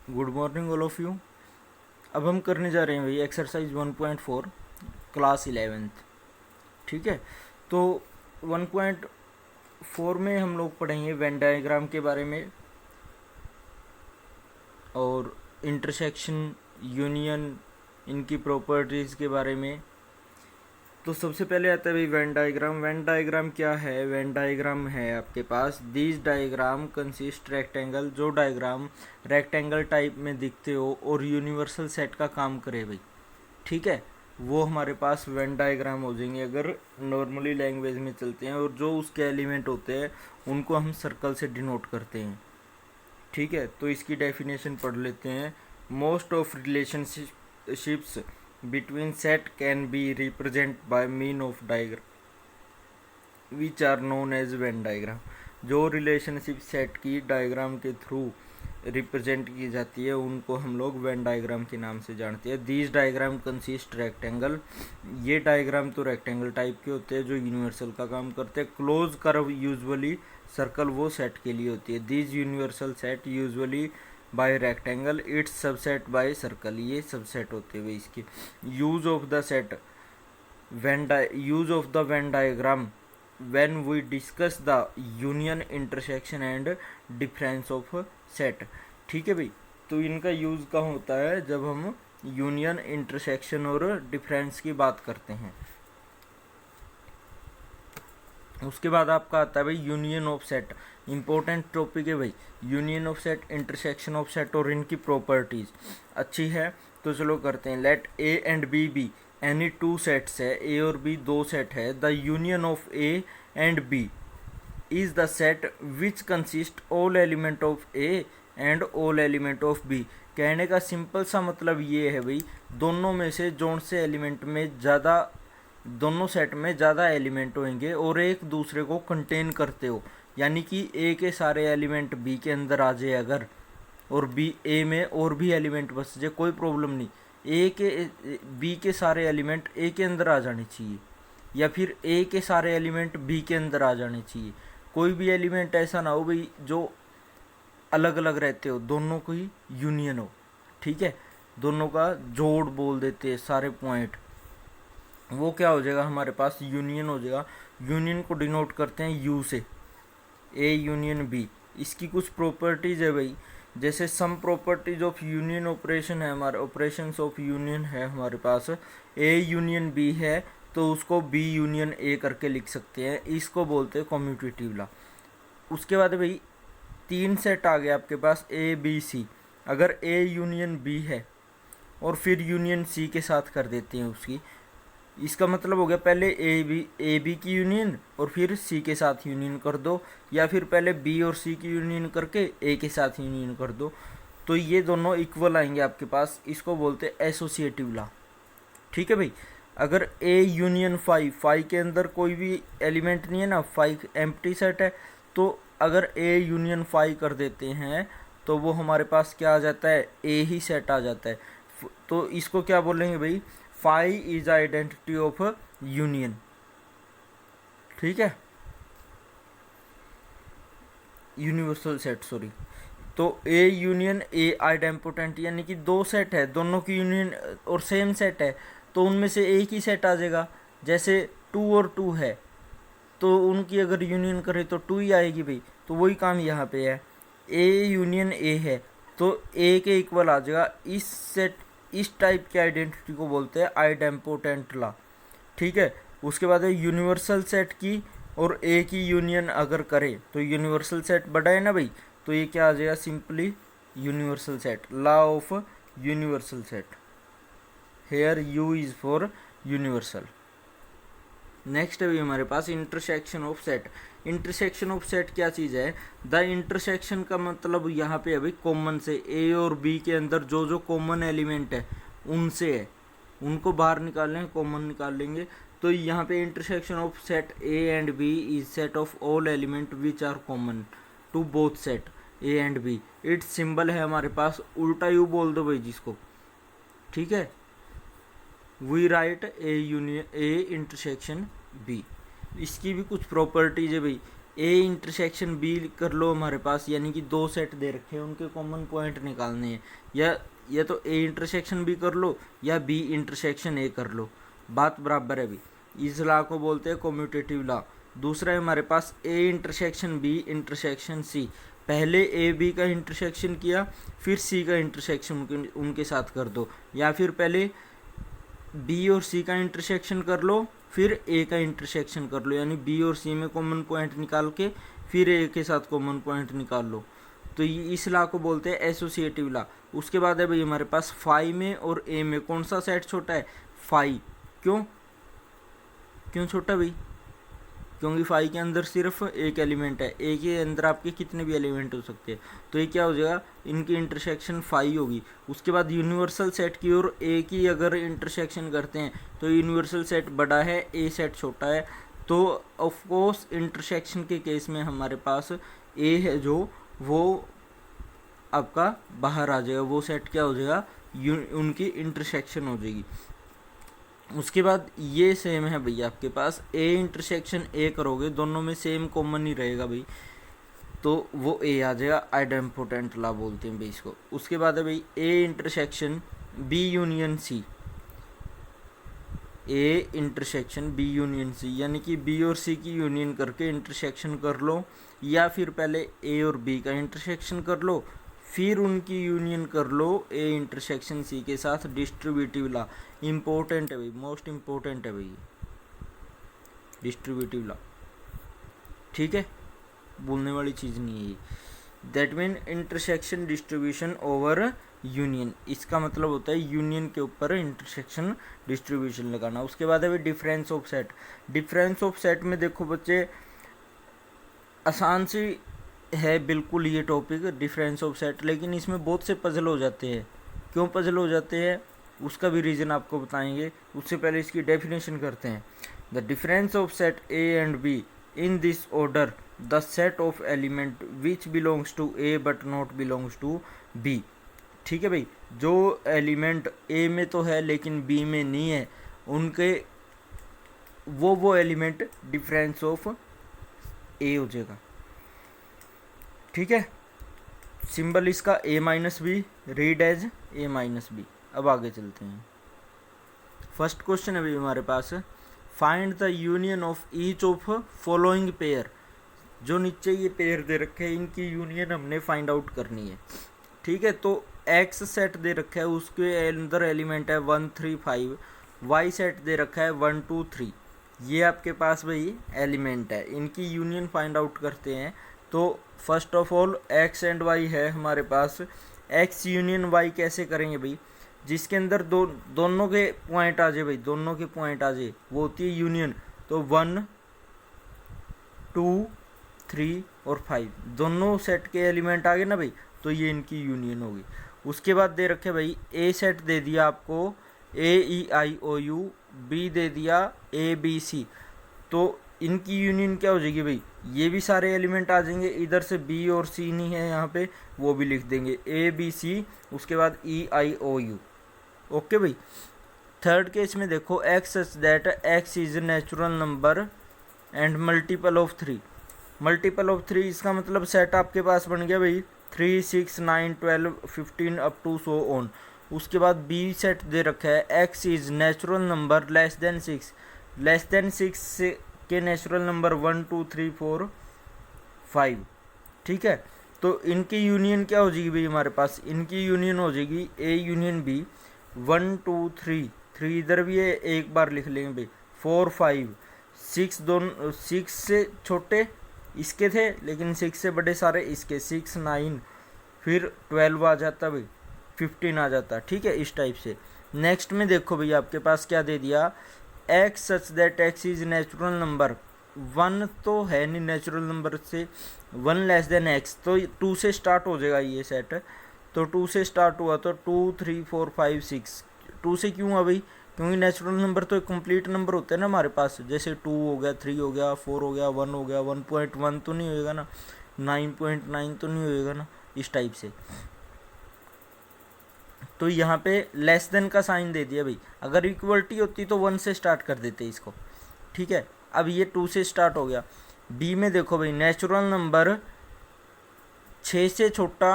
Good morning all of you. अब हम करने जा रहे हैं भाई एक्सरसाइज 1.4 क्लास 11th। ठीक है, तो 1.4 में हम लोग पढ़ेंगे वेन डायग्राम के बारे में और इंटरसेक्शन, यूनियन, इनकी प्रॉपर्टीज़ के बारे में। तो सबसे पहले आता है भाई वेन डायग्राम। वेन डायग्राम क्या है? वेन डायग्राम है आपके पास दीज डायग्राम कंसिस्ट रेक्टेंगल, जो डायग्राम रेक्टेंगल टाइप में दिखते हो और यूनिवर्सल सेट का काम करे भाई। ठीक है, वो हमारे पास वेन डायग्राम हो जाएंगे अगर नॉर्मली लैंग्वेज में चलते हैं। और जो उसके एलिमेंट होते हैं उनको हम सर्कल से डिनोट करते हैं। ठीक है, तो इसकी डेफिनेशन पढ़ लेते हैं। Most of relationships between set can be represented by mean of diagram which are known as Venn diagram। जो रिलेशनशिप सेट की डायग्राम के थ्रू रिप्रेजेंट की जाती है उनको हम लोग वेन डायग्राम के नाम से जानते हैं। दीज डायग्राम कंसिस्ट रेक्टेंगल, ये डायग्राम तो रेक्टेंगल टाइप के होते हैं जो यूनिवर्सल का काम करते हैं। क्लोज कर्व यूजुअली सर्कल वो सेट के लिए होती है। These universal set usually by rectangle, its subset by circle, ये सबसेट होते हुए इसके। Use of the set use of the Venn diagram when we discuss the union, intersection and difference of set. ठीक है भाई, तो इनका यूज कहाँ होता है? जब हम यूनियन, इंटरसेक्शन और डिफरेंस की बात करते हैं। उसके बाद आपका आता है भाई union of set. Important topic है भाई union of set, intersection of set और इनकी प्रॉपर्टीज अच्छी है। तो चलो करते हैं। Let A and B any two sets है, ए और बी दो सेट है। The union of A and B is the set which consist all element of A and all element of B. कहने का सिंपल सा मतलब ये है भाई, दोनों में से जोन से एलिमेंट में ज़्यादा, दोनों सेट में ज़्यादा एलिमेंट होंगे और एक दूसरे को कंटेन करते हो। यानी कि ए के सारे एलिमेंट बी के अंदर आ जाए अगर, और बी ए में और भी एलिमेंट बस जाए, कोई प्रॉब्लम नहीं। ए के बी के सारे एलिमेंट ए के अंदर आ जाने चाहिए, या फिर ए के सारे एलिमेंट बी के अंदर आ जाने चाहिए। कोई भी एलिमेंट ऐसा ना हो भाई जो अलग अलग रहते हो, दोनों को ही यूनियन हो। ठीक है, दोनों का जोड़ बोल देते हैं सारे पॉइंट, वो क्या हो जाएगा हमारे पास? यूनियन हो जाएगा। यूनियन को डिनोट करते हैं यू से, ए यूनियन बी। इसकी कुछ प्रॉपर्टीज है भाई, जैसे some properties of union operation है हमारे, ऑपरेशंस ऑफ यूनियन है हमारे पास। ए यूनियन बी है तो उसको बी यूनियन ए करके लिख सकते हैं, इसको बोलते हैं कम्यूटेटिव लॉ। उसके बाद भाई तीन सेट आ गया आपके पास ए बी सी। अगर ए यूनियन बी है और फिर यूनियन सी के साथ कर देते हैं उसकी, इसका मतलब हो गया पहले ए बी की यूनियन और फिर सी के साथ यूनियन कर दो, या फिर पहले बी और सी की यूनियन करके ए के साथ यूनियन कर दो, तो ये दोनों इक्वल आएंगे आपके पास। इसको बोलते हैं एसोसिएटिव लॉ। ठीक है भाई, अगर ए यूनियन फाइव के अंदर कोई भी एलिमेंट नहीं है ना, फाइव एम्प्टी सेट है, तो अगर ए यूनियन फाइव कर देते हैं तो वो हमारे पास क्या आ जाता है? ए ही सेट आ जाता है। तो इसको क्या बोलेंगे भाई? Five is identity of union. ठीक है, यूनिवर्सल सेट, सॉरी। तो ए यूनियन ए आइडेम्पोटेंट, यानी कि दो सेट है, दोनों की यूनियन और सेम सेट है, तो उनमें से एक ही सेट आ जाएगा। जैसे टू और टू है तो उनकी अगर यूनियन करें तो टू ही आएगी भाई। तो वही काम यहाँ पे है, ए यूनियन ए है तो ए के इक्वल आ जाएगा। इस सेट, इस टाइप की आइडेंटिटी को बोलते हैं आइडेम्पोटेंट लॉ। ठीक है, उसके बाद है यूनिवर्सल सेट की और ए की यूनियन अगर करे तो यूनिवर्सल सेट बड़ा है ना भाई, तो ये क्या आ जाएगा? Simply universal set, law of universal set. Here U is for universal. Next है हमारे पास intersection of set. Intersection of set क्या चीज़ है? द इंटरसेक्शन का मतलब यहाँ पे अभी कॉमन से, ए और बी के अंदर जो जो कॉमन एलिमेंट है उनसे है, उनको बाहर निकाल लेंगे, कॉमन निकाल लेंगे। तो यहाँ पे intersection of set A and B is set of all element which are common to both set A and B. Its symbol है हमारे पास उल्टा यू बोल दो भाई जिसको। ठीक है, we write A union A intersection B. इसकी भी कुछ प्रॉपर्टीज है भाई। ए इंटरसेक्शन बी कर लो हमारे पास, यानी कि दो सेट दे रखे हैं, उनके कॉमन पॉइंट निकालने हैं, या तो ए इंटरसेक्शन बी कर लो या बी इंटरसेक्शन ए कर लो, बात बराबर है भी। इस लॉ को बोलते हैं कम्यूटेटिव लॉ। दूसरा है हमारे पास A intersection B intersection C, पहले ए बी का इंटरसेक्शन किया फिर सी का इंटरसेक्शन उनके साथ कर दो, या फिर पहले बी और सी का इंटरसेक्शन कर लो फिर ए का इंटरसेक्शन कर लो, यानी बी और सी में कॉमन पॉइंट निकाल के फिर ए के साथ कॉमन पॉइंट निकाल लो। तो ये इस लॉ को बोलते हैं एसोसिएटिव लॉ। उसके बाद है भाई हमारे पास फाई में और ए में कौन सा सेट छोटा है? फाई। क्यों छोटा भाई? क्योंकि फाई के अंदर सिर्फ एक एलिमेंट है, ए के अंदर आपके कितने भी एलिमेंट हो सकते हैं, तो ये क्या हो जाएगा, इनकी इंटरसेक्शन फाई होगी। उसके बाद यूनिवर्सल सेट की और ए की अगर इंटरसेक्शन करते हैं तो यूनिवर्सल सेट बड़ा है, ए सेट छोटा है, तो ऑफ कोर्स इंटरसेक्शन के केस में हमारे पास ए है जो वो आपका बाहर आ जाएगा, वो सेट क्या हो जाएगा, उनकी इंटरसेक्शन हो जाएगी। उसके बाद ये सेम है भैया आपके पास, ए इंटरसेक्शन ए करोगे दोनों में सेम कॉमन ही रहेगा भाई, तो वो ए आ जाएगा, आइडेम्पोटेंट लॉ बोलते हैं भाई इसको। उसके बाद है भाई A intersection B union C, A intersection B union C, यानी कि बी और सी की यूनियन करके इंटरसेक्शन कर लो, या फिर पहले ए और बी का इंटरसेक्शन कर लो फिर उनकी यूनियन कर लो ए इंटरसेक्शन सी के साथ, डिस्ट्रीब्यूटिव लॉ। इम्पोर्टेंट है भाई, मोस्ट इम्पोर्टेंट है भाई डिस्ट्रीब्यूटिव लॉ, ठीक है, बोलने वाली चीज़ नहीं है। That mean intersection distribution over union, इसका मतलब होता है यूनियन के ऊपर इंटरसेक्शन डिस्ट्रीब्यूशन लगाना। उसके बाद है भाई difference of set. Difference of set में देखो बच्चे, आसान सी है बिल्कुल ये टॉपिक डिफरेंस ऑफ सेट, लेकिन इसमें बहुत से पजल हो जाते हैं। क्यों पजल हो जाते हैं उसका भी रीज़न आपको बताएंगे, उससे पहले इसकी डेफिनेशन करते हैं। The difference of set A and B in this order, the set of element which belongs to A but not belongs to B. ठीक है भाई, जो एलिमेंट ए में तो है लेकिन बी में नहीं है, उनके वो एलिमेंट डिफरेंस ऑफ ए हो जाएगा, ठीक है। सिंबल इसका A minus B, read as A minus B. अब आगे चलते हैं। फर्स्ट क्वेश्चन है भाई हमारे पास, find the union of each of following pair. जो नीचे ये पेयर दे रखे हैं इनकी यूनियन हमने फाइंड आउट करनी है, ठीक है। तो एक्स सेट दे रखा है, उसके अंदर एलिमेंट है 1 3 5, वाई सेट दे रखा है 1 2 3, ये आपके पास भाई एलिमेंट है, इनकी यूनियन फाइंड आउट करते हैं। तो first of all x and y है हमारे पास, एक्स यूनियन वाई कैसे करेंगे भाई, जिसके अंदर दोनों के पॉइंट आ जाए भाई, दोनों के पॉइंट आ जाए, वो होती है यूनियन। तो 1 2 3 और 5 दोनों सेट के एलिमेंट आ गए ना भाई, तो ये इनकी यूनियन होगी। उसके बाद दे रखे भाई ए सेट दे दिया आपको ए ई आई ओ यू, बी दे दिया ए बी सी, तो इनकी यूनियन क्या हो जाएगी भाई, ये भी सारे एलिमेंट आ जाएंगे, इधर से बी और सी नहीं है यहाँ पे, वो भी लिख देंगे ए बी सी, उसके बाद ई आई ओ यू। ओके भाई। थर्ड केस में देखो, x such that x is a natural number and multiple of 3। Multiple of 3 इसका मतलब सेट आपके पास बन गया भाई 3 6 9 12 15 अप टू सो ऑन। उसके बाद बी सेट दे रखा है x is natural number less than 6, less than 6 के नेचुरल नंबर 1 2 3 4 5, ठीक है। तो इनकी यूनियन क्या हो जाएगी भाई हमारे पास, इनकी यूनियन हो जाएगी ए यूनियन बी, 1 2 3 3 इधर भी है, एक बार लिख लेंगे भाई 4 5 6, दोनों 6 से छोटे इसके थे लेकिन 6 से बड़े सारे इसके, 6 9 फिर 12 आ जाता भाई, 15 आ जाता, ठीक है, इस टाइप से। नेक्स्ट में देखो भाई आपके पास क्या दे दिया, x such that x is natural number, 1 तो है नहीं नेचुरल नंबर से, 1 लेस देन एक्स, तो 2 से स्टार्ट हो जाएगा ये सेट, तो 2 से स्टार्ट हुआ तो 2 3 4 5 6, 2 से क्यों हुआ भाई, क्योंकि नेचुरल नंबर तो एक कंप्लीट नंबर होते हैं ना हमारे पास, जैसे 2 हो गया 3 हो गया 4 हो गया 1 हो गया, 1.1 तो नहीं होएगा ना, 9.9 तो नहीं होएगा ना, इस टाइप से। तो यहाँ पे लेस देन का साइन दे दिया भाई, अगर इक्वलिटी होती तो 1 से स्टार्ट कर देते इसको, ठीक है। अब ये 2 से स्टार्ट हो गया, बी में देखो भाई नेचुरल नंबर 6 से छोटा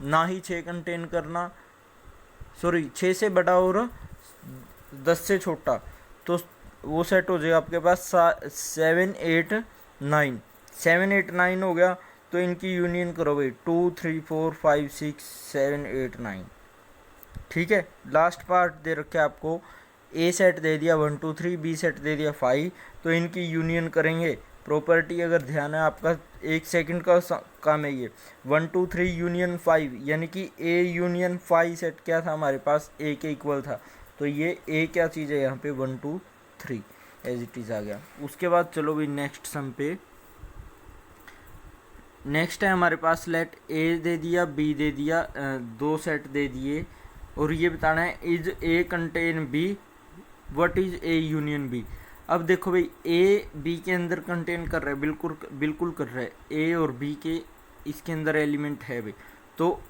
ना ही 6 कंटेन करना, सॉरी 6 से बड़ा और 10 से छोटा, तो वो सेट हो जाएगा आपके पास 7 8 9। 7 8 9 हो गया, तो इनकी यूनियन करो भाई 2 3 4 5 6 7 8 9। ठीक है, लास्ट पार्ट दे रखे आपको, ए सेट दे दिया 1 2 3, बी सेट दे दिया 5, तो इनकी यूनियन करेंगे। प्रॉपर्टी अगर ध्यान है आपका 1 सेकंड का काम है ये। 1 2 3 यूनियन 5, यानी कि ए यूनियन 5 सेट क्या था हमारे पास, ए के इक्वल था, तो ये ए क्या चीज़ है यहाँ पे 1 2 3 एज इट इज़ आ गया। उसके बाद चलो भाई नेक्स्ट सम पे। नेक्स्ट है हमारे पास, लेट ए दे दिया, बी दे दिया, दो सेट दे दिए, और ये बताना है is A contain B, what is A union B. अब देखो भाई ए बी के अंदर कंटेन कर रहा है, बिल्कुल बिल्कुल कर रहा है, ए और बी के इसके अंदर एलिमेंट है भाई, तो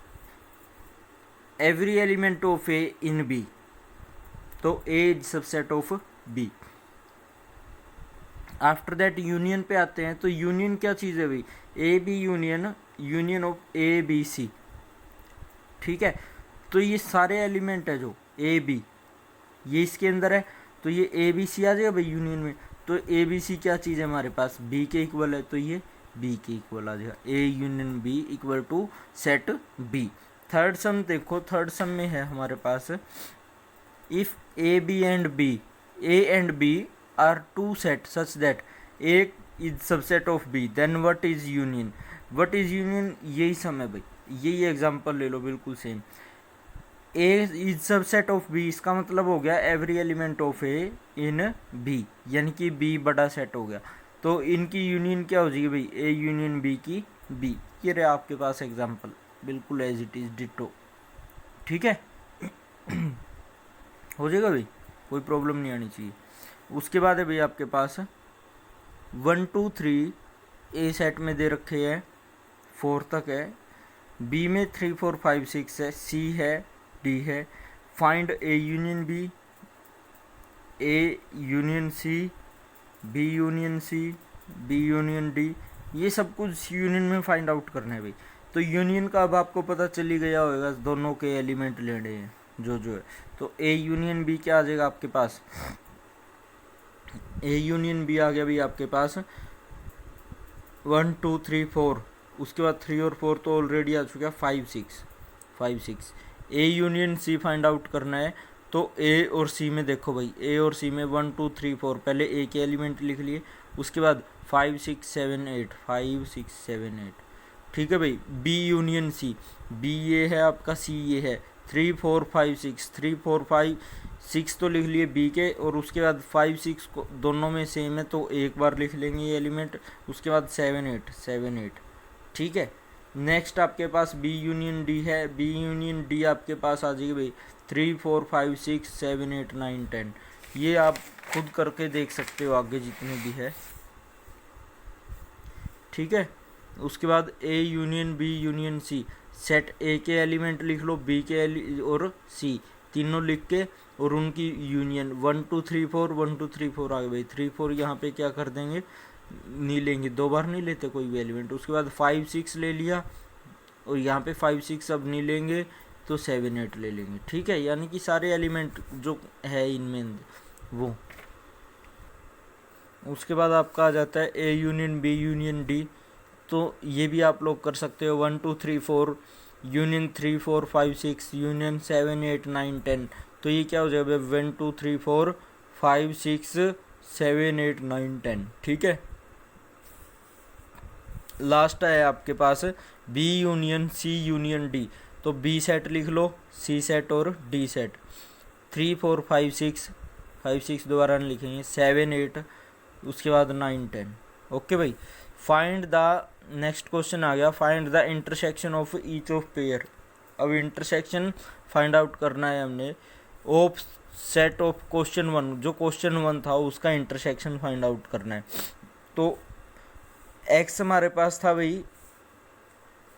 every element of A in B, तो A is subset of B. After that union पे आते हैं, तो यूनियन क्या चीज़ है भाई, A B union, union of A B C. ठीक है, तो ये सारे एलिमेंट है जो ए बी, ये इसके अंदर है, तो ये ए बी सी आ जाएगा भाई यूनियन में। तो ए बी सी क्या चीज़ है हमारे पास, बी के इक्वल है, तो ये बी के इक्वल आ जाएगा, A union B equal to set B. Third sum देखो, थर्ड सम में है हमारे पास, if A B and B, A and B are two set such that A is subset of B, then what is union. What is union, यही sum है भाई, यही example ले लो बिल्कुल same. A is subset of B, इसका मतलब हो गया every element of A in B, यानी कि बी बड़ा सेट हो गया, तो इनकी यूनियन क्या हो जाएगी भाई, ए यूनियन बी की बी। ये रहे आपके पास एग्जांपल, बिल्कुल एज इट इज डिटो। ठीक है हो जाएगा भाई, कोई प्रॉब्लम नहीं आनी चाहिए। उसके बाद है भाई आपके पास 1 2 3 ए सेट में दे रखे हैं, 4 तक है, बी में 3 4 5 6 है, सी है, डी है। Find A union B, A union C, B union C, B union D, ये सब कुछ यूनियन में फाइंड आउट करना है भाई। तो यूनियन का अब आपको पता चली गया होगा, दोनों के एलिमेंट लेने हैं जो है, तो ए यूनियन बी क्या आ जाएगा आपके पास, ए यूनियन बी आ गया भाई आपके पास 1 2 3 4, उसके बाद 3 और 4 तो ऑलरेडी आ चुका है, 5 6। A union C find out करना है, तो ए और सी में देखो भाई, ए और सी में 1 2 3 4, पहले ए के एलिमेंट लिख लिए, उसके बाद 5 6 7 8, 5 6 7 8। ठीक है भाई, बी यूनियन सी, बी ये है आपका, सी ये है, 3 4 5 6, 3 4 5 6 तो लिख लिए बी के, और उसके बाद 5 6 को दोनों में सेम है, तो एक बार लिख लेंगे ये एलिमेंट, उसके बाद 7 8। ठीक है, नेक्स्ट आपके पास बी यूनियन डी है, बी यूनियन डी आपके पास आ जाएगी भाई 3 4 5 6 7 8 9 10। ये आप खुद करके देख सकते हो आगे जितने भी है। ठीक है, उसके बाद A union B union C, set A के एलिमेंट लिख लो, बी के और सी तीनों लिख के, और उनकी यूनियन 1 2 3 4, 1 2 3 4 आ गए भाई, 3 4 यहाँ पे क्या कर देंगे, नहीं लेंगे, दो बार नहीं लेते कोई भी एलिमेंट। उसके बाद 5 6 ले लिया, और यहाँ पे 5 6 अब नहीं लेंगे, तो 7 8 ले लेंगे। ठीक है, यानी कि सारे एलिमेंट जो है इनमें वो। उसके बाद आपका आ जाता है A union B union D, तो ये भी आप लोग कर सकते हो 1 2 3 4 यूनियन 3 4 5 6 यूनियन 7 8 9 10। तो ये क्या हो जाएगा 1 2 3 4 5 6 7 8 9 10। ठीक है, लास्ट है आपके पास B union C union D, तो बी सेट लिख लो, सी सेट और डी सेट, 3 4 5 6, 5 6 दोबारा नहीं लिखेंगे, 7 8, उसके बाद 9 10। ओके भाई, फाइंड द, नेक्स्ट क्वेश्चन आ गया, find the intersection of each of pair. अब इंटरसेक्शन फाइंड आउट करना है हमने ऑफ सेट ऑफ क्वेश्चन 1, जो क्वेश्चन 1 था उसका इंटरसेक्शन फाइंड आउट करना है। तो एक्स हमारे पास था भाई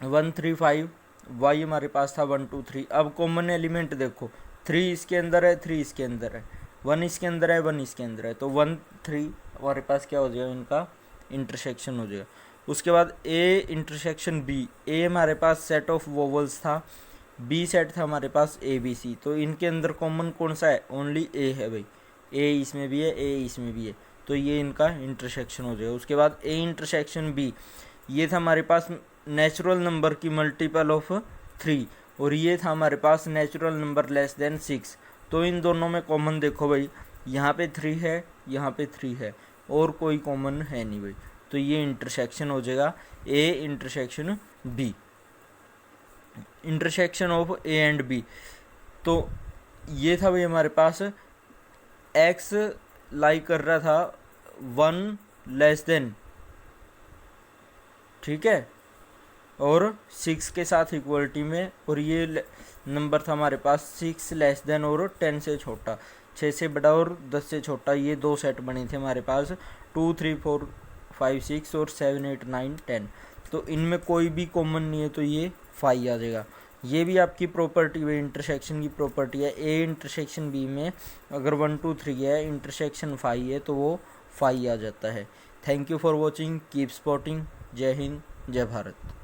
1 3 5, वाई हमारे पास था 1 2 3। अब कॉमन एलिमेंट देखो, 3 इसके अंदर है, 3 इसके अंदर है, 1 इसके अंदर है, 1 इसके अंदर है, तो 1 3 हमारे पास क्या हो जाएगा इनका इंटरसेक्शन हो जाएगा। उसके बाद ए इंटरसेक्शन बी, ए हमारे पास सेट ऑफ वोवल्स था, बी सेट था हमारे पास ए बी सी, तो इनके अंदर कॉमन कौन सा है, ओनली ए है भाई, ए इसमें भी है, ए इसमें भी है, तो ये इनका इंटरसेक्शन हो जाएगा। उसके बाद ए इंटरसेक्शन बी, ये था हमारे पास नेचुरल नंबर की मल्टीपल ऑफ 3 और ये था हमारे पास नेचुरल नंबर लेस देन 6, तो इन दोनों में कॉमन देखो भाई, यहाँ पे 3 है, यहाँ पे 3 है और कोई कॉमन है नहीं भाई, तो ये इंटरसेक्शन हो जाएगा A intersection B. Intersection of A and B, तो ये था भाई हमारे पास एक्स लाइक कर रहा था 1 लेस देन, ठीक है, और 6 के साथ इक्वलिटी में, और ये नंबर था हमारे पास 6 लेस देन और 10 से छोटा, 6 से बड़ा और 10 से छोटा, ये दो सेट बने थे हमारे पास 2 3 4 5 6 और 7 8 9 10, तो इनमें कोई भी कॉमन नहीं है, तो ये 5 आ जाएगा। ये भी आपकी प्रॉपर्टी है, इंटरसेक्शन की प्रॉपर्टी है, ए इंटरसेक्शन बी में अगर 1 2 3 है, इंटरसेक्शन 5 है, तो वो 5 आ जाता है। Thank you for watching, keep spotting, जय हिंद, जय भारत।